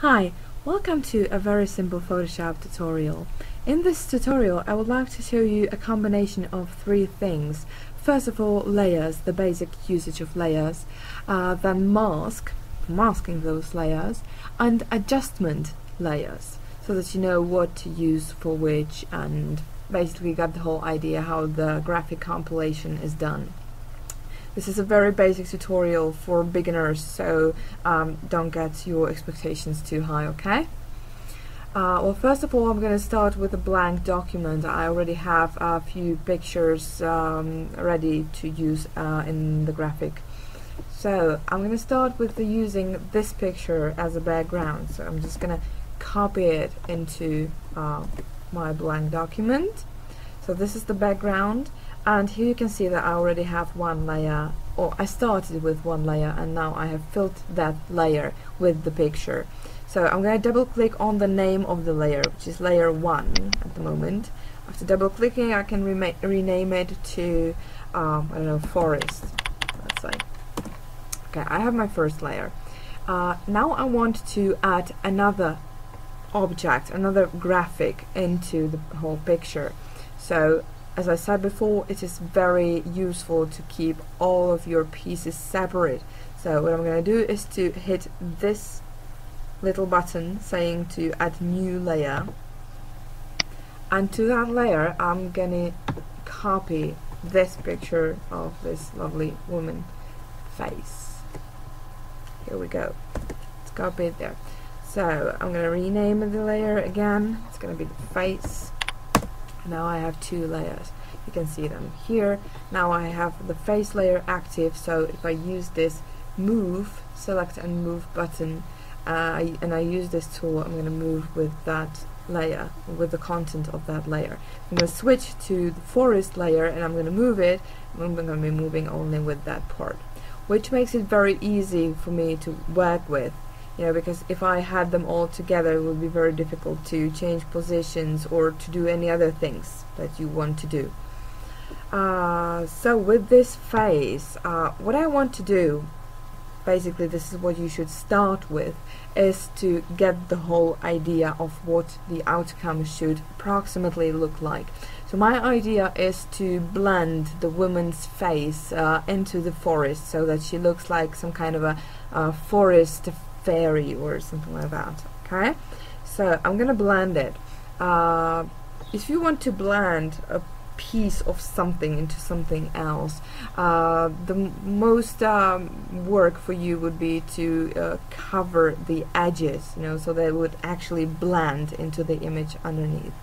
Hi, welcome to a very simple Photoshop tutorial. In this tutorial I would like to show you a combination of three things. First of all, layers, the basic usage of layers, then masking those layers, and adjustment layers, so that you know what to use for which and basically get the whole idea how the graphic compilation is done. This is a very basic tutorial for beginners, so don't get your expectations too high, okay? Well, first of all, I'm going to start with a blank document. I already have a few pictures ready to use in the graphic. So I'm going to start with using this picture as a background. So I'm just going to copy it into my blank document. So this is the background. And here you can see that I already have one layer, or I started with one layer and now I have filled that layer with the picture. So I'm going to double click on the name of the layer, which is layer 1 at the moment. After double clicking I can rename it to, I don't know, forest, let's say. Okay, I have my first layer. Now I want to add another object, another graphic into the whole picture. So as I said before, it is very useful to keep all of your pieces separate. So what I'm going to do is to hit this little button saying to add new layer, and to that layer I'm going to copy this picture of this lovely woman face. Here we go. Let's copy it there. So I'm going to rename the layer again. It's going to be the face. Now I have two layers. You can see them here. Now I have the face layer active, so if I use this move, select and move button, and I use this tool, I'm going to move with that layer, with the content of that layer. I'm going to switch to the forest layer and I'm going to move it. I'm going to be moving only with that part, which makes it very easy for me to work with. You know, because if I had them all together, it would be very difficult to change positions or to do any other things that you want to do. So with this face, what I want to do, basically this is what you should start with, is to get the whole idea of what the outcome should approximately look like. So my idea is to blend the woman's face into the forest, so that she looks like some kind of a forest fairy or something like that. Okay, so I'm gonna blend it. If you want to blend a piece of something into something else, the most work for you would be to cover the edges, you know, so they would actually blend into the image underneath.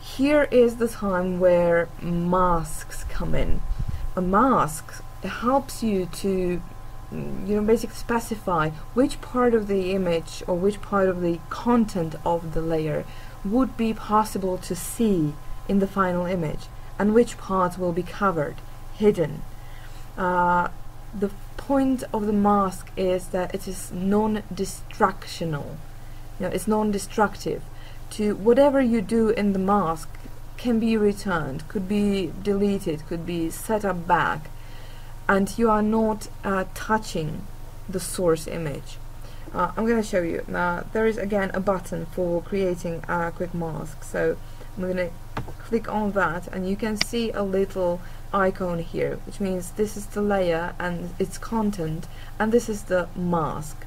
Here is the time where masks come in. A mask helps you to basically specify which part of the image or which part of the content of the layer would be possible to see in the final image and which parts will be covered, hidden. The point of the mask is that it is non-destructional. It's non-destructive. To whatever you do in the mask can be returned, could be deleted, could be set up back, and you are not touching the source image. I'm going to show you. There is again a button for creating a quick mask, so I'm going to click on that and you can see a little icon here, which means this is the layer and its content, and this is the mask.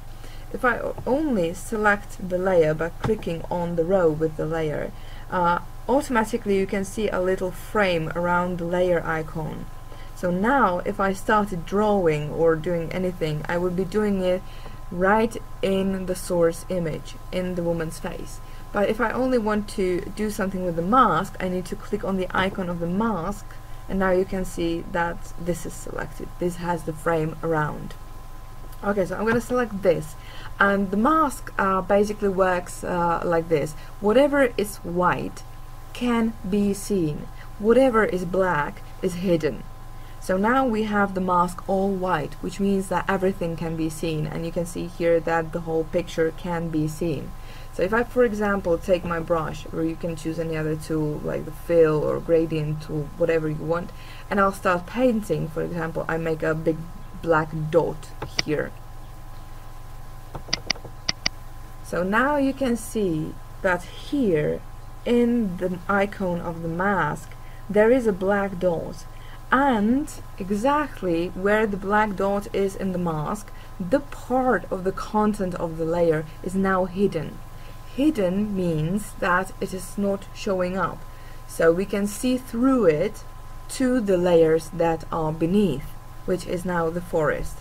If I only select the layer by clicking on the row with the layer, automatically you can see a little frame around the layer icon. So now if I started drawing or doing anything, I would be doing it right in the source image, in the woman's face. But if I only want to do something with the mask, I need to click on the icon of the mask, and now you can see that this is selected. This has the frame around. Okay, so I'm going to select this, and the mask basically works like this. Whatever is white can be seen. Whatever is black is hidden. So now we have the mask all white, which means that everything can be seen, and you can see here that the whole picture can be seen. So if I, for example, take my brush, or you can choose any other tool like the fill or gradient tool, whatever you want, and I'll start painting. For example, I make a big black dot here. So now you can see that here in the icon of the mask there is a black dot, and exactly where the black dot is in the mask, the part of the content of the layer is now hidden. Hidden means that it is not showing up, so we can see through it to the layers that are beneath, which is now the forest.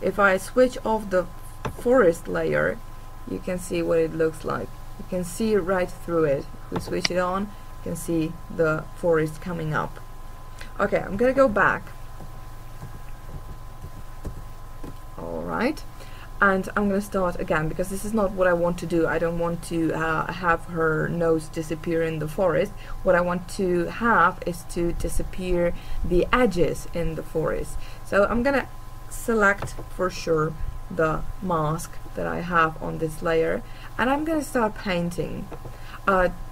If I switch off the forest layer, you can see what it looks like. You can see right through it. If we switch it on, you can see the forest coming up. Okay, I'm gonna go back. Alright, and I'm gonna start again because this is not what I want to do. I don't want to have her nose disappear in the forest. What I want to have is to disappear the edges in the forest. So I'm gonna select for sure the mask that I have on this layer, and I'm gonna start painting.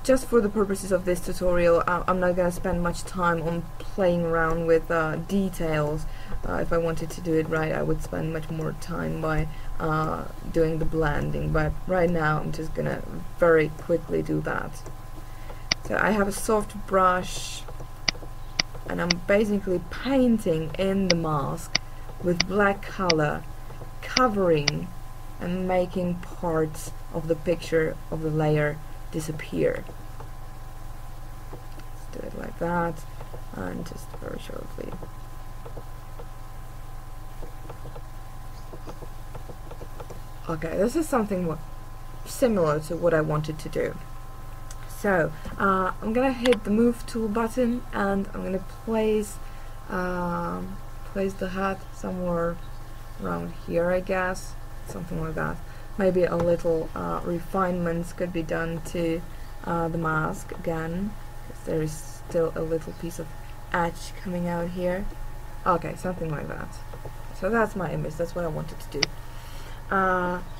Just for the purposes of this tutorial, I'm not gonna spend much time on playing around with details. If I wanted to do it right, I would spend much more time by doing the blending, but right now I'm just gonna very quickly do that. So I have a soft brush and I'm basically painting in the mask with black color, covering and making parts of the picture of the layer disappear. Let's do it like that, and just very shortly. Okay, this is something similar to what I wanted to do. So I'm gonna hit the move tool button, and I'm gonna place the hat somewhere around here, I guess, something like that. Maybe a little refinements could be done to the mask again, because there is still a little piece of edge coming out here. Okay, something like that. So that's my image, that's what I wanted to do.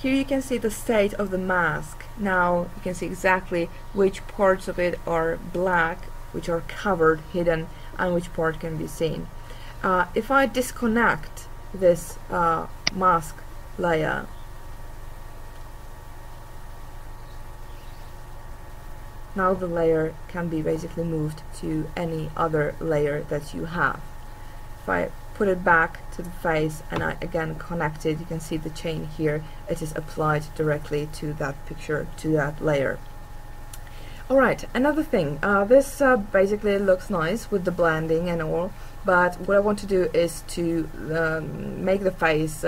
Here you can see the state of the mask. Now you can see exactly which parts of it are black, which are covered, hidden, and which part can be seen. If I disconnect this mask layer, now the layer can be basically moved to any other layer that you have. If I put it back to the face and I again connect it, you can see the chain here. It is applied directly to that picture, to that layer. Alright, another thing, this basically looks nice with the blending and all, but what I want to do is to make the face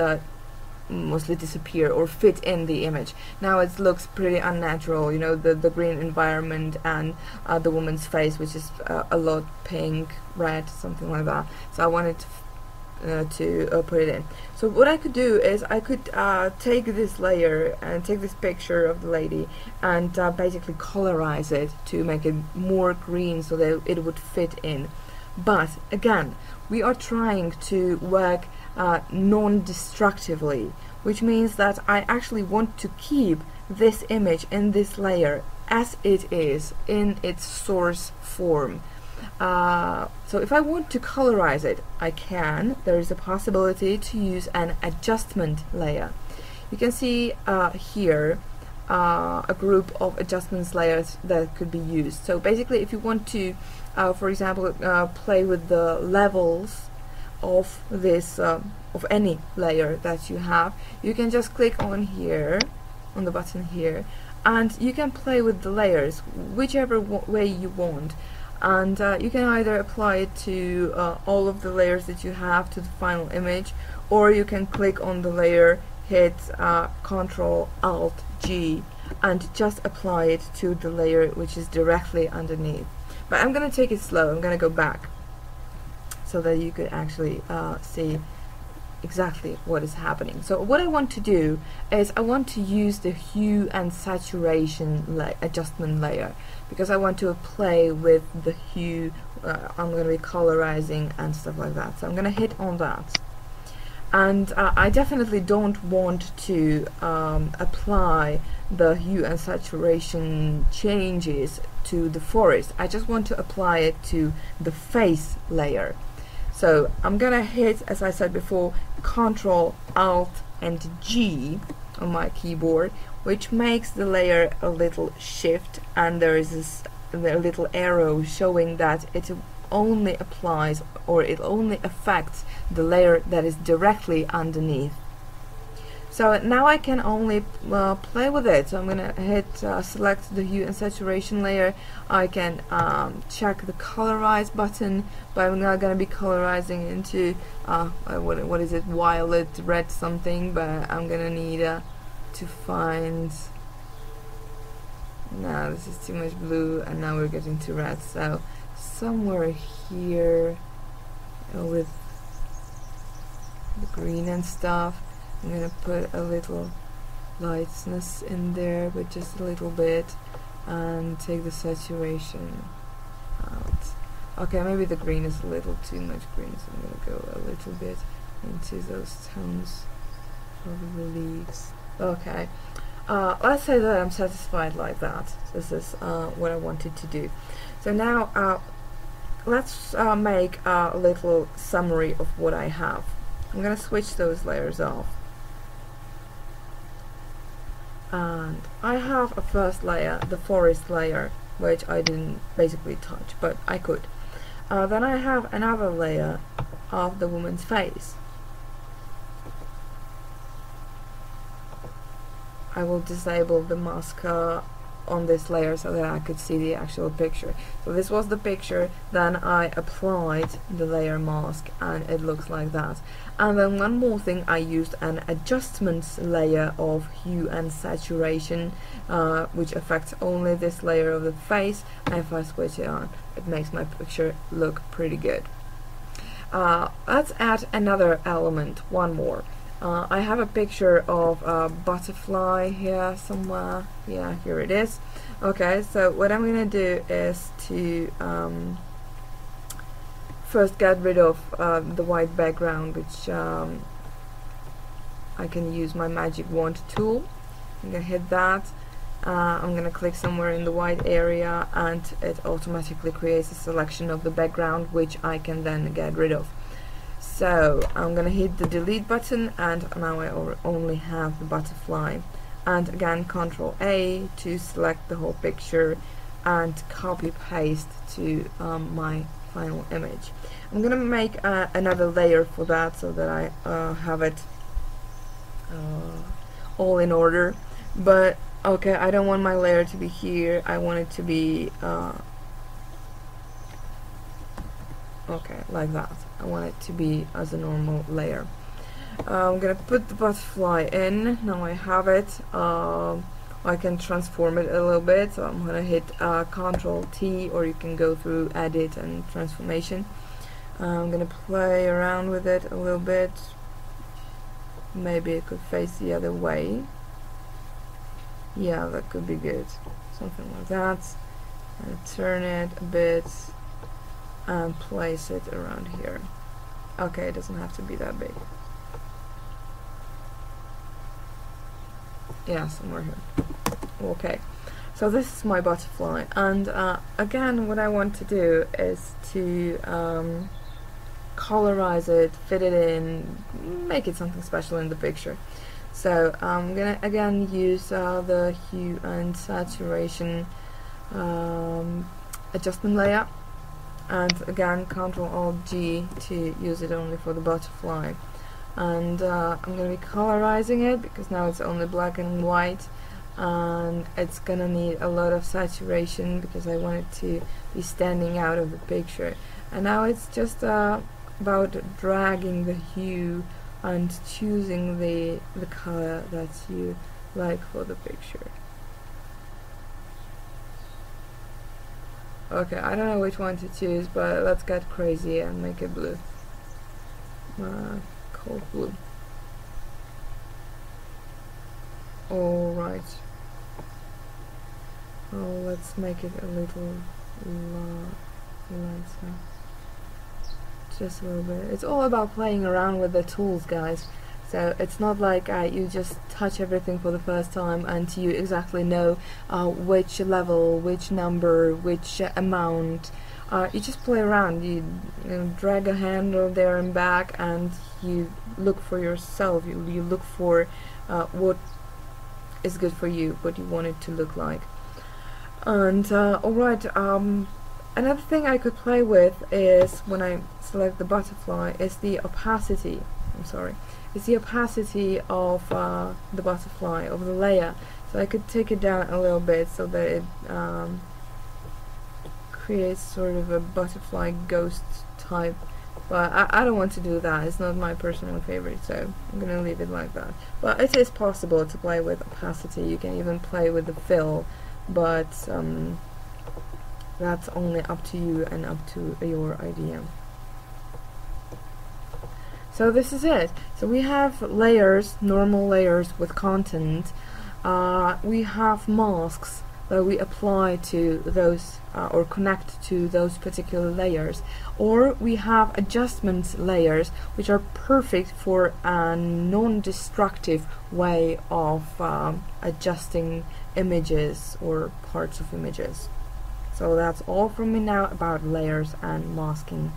mostly disappear or fit in the image. Now it looks pretty unnatural, you know, the green environment and the woman's face, which is a lot pink, red, something like that. So I wanted to put it in. So what I could do is I could take this layer and take this picture of the lady and basically colorize it to make it more green so that it would fit in. But again, we are trying to work non-destructively, which means that I actually want to keep this image in this layer as it is in its source form. So if I want to colorize it, I can. There is a possibility to use an adjustment layer. You can see here a group of adjustments layers that could be used. So basically, if you want to, for example, play with the levels of this of any layer that you have, you can just click on here, on the button here, and you can play with the layers whichever way you want. And you can either apply it to all of the layers that you have to the final image, or you can click on the layer, hit Ctrl Alt G, and just apply it to the layer which is directly underneath. But I'm gonna take it slow. I'm gonna go back so that you could actually see exactly what is happening. So what I want to do is I want to use the hue and saturation adjustment layer, because I want to play with the hue. I'm going to be colorizing and stuff like that. So I'm going to hit on that. And I definitely don't want to apply the hue and saturation changes to the forest. I just want to apply it to the face layer. So I'm gonna hit, as I said before, Ctrl Alt and G on my keyboard, which makes the layer a little shift, and there is this a little arrow showing that it only applies, or it only affects the layer that is directly underneath. So now I can only play with it. So I'm gonna hit select the hue and saturation layer. I can check the colorize button, but I'm not gonna be colorizing into what is it, violet, red something, but I'm gonna need to find, no, this is too much blue, and now we're getting to red, so somewhere here with the green and stuff. I'm gonna put a little lightness in there, but just a little bit, and take the saturation out. Okay, maybe the green is a little too much green, so I'm gonna go a little bit into those tones of the leaves. Okay, let's say that I'm satisfied like that. This is what I wanted to do. So now let's make a little summary of what I have. I'm gonna switch those layers off. And I have a first layer, the forest layer, which I didn't basically touch, but I could. Then I have another layer of the woman's face. I will disable the mask on this layer so that I could see the actual picture. So this was the picture, then I applied the layer mask, and it looks like that. And then one more thing, I used an adjustments layer of hue and saturation, which affects only this layer of the face, and if I switch it on, it makes my picture look pretty good. Let's add another element, one more. I have a picture of a butterfly here somewhere. Yeah, here it is. Okay, so what I'm gonna do is to first get rid of the white background, which I can use my magic wand tool. I'm gonna hit that. I'm gonna click somewhere in the white area, and it automatically creates a selection of the background, which I can then get rid of. So I'm gonna hit the delete button, and now I only have the butterfly. And again, Ctrl A to select the whole picture and copy paste to my final image. I'm gonna make another layer for that so that I have it all in order. But okay, I don't want my layer to be here. I want it to be okay, like that. I want it to be as a normal layer. I'm gonna put the butterfly in. Now I have it. I can transform it a little bit, so I'm gonna hit Ctrl T, or you can go through Edit and Transformation. I'm gonna play around with it a little bit. Maybe it could face the other way. Yeah, that could be good. Something like that. And turn it a bit and place it around here. Okay, it doesn't have to be that big. Yeah, somewhere here. Okay, so this is my butterfly, and again, what I want to do is to colorize it, fit it in, make it something special in the picture. So I'm gonna again use the hue and saturation adjustment layer, and again Ctrl-Alt-G to use it only for the butterfly. And I'm going to be colorizing it because now it's only black and white, and it's going to need a lot of saturation because I want it to be standing out of the picture. And now it's just about dragging the hue and choosing the color that you like for the picture. Okay, I don't know which one to choose, but let's get crazy and make it blue. Cold blue. Alright. Oh, let's make it a little lighter. Just a little bit. It's all about playing around with the tools, guys. So it's not like you just touch everything for the first time and you exactly know which level, which number, which amount. You just play around. You drag a handle there and back, and you look for yourself. You look for what is good for you, what you want it to look like. And alright, another thing I could play with is, when I select the butterfly, is the opacity. It's the opacity of the butterfly, of the layer. So I could take it down a little bit so that it creates sort of a butterfly ghost type. But I don't want to do that. It's not my personal favorite, so I'm gonna leave it like that. But it is possible to play with opacity. You can even play with the fill, but that's only up to you and up to your idea. So this is it. So we have layers, normal layers with content. We have masks that we apply to those or connect to those particular layers, or we have adjustment layers, which are perfect for a non-destructive way of adjusting images or parts of images. So that's all from me now about layers and masking.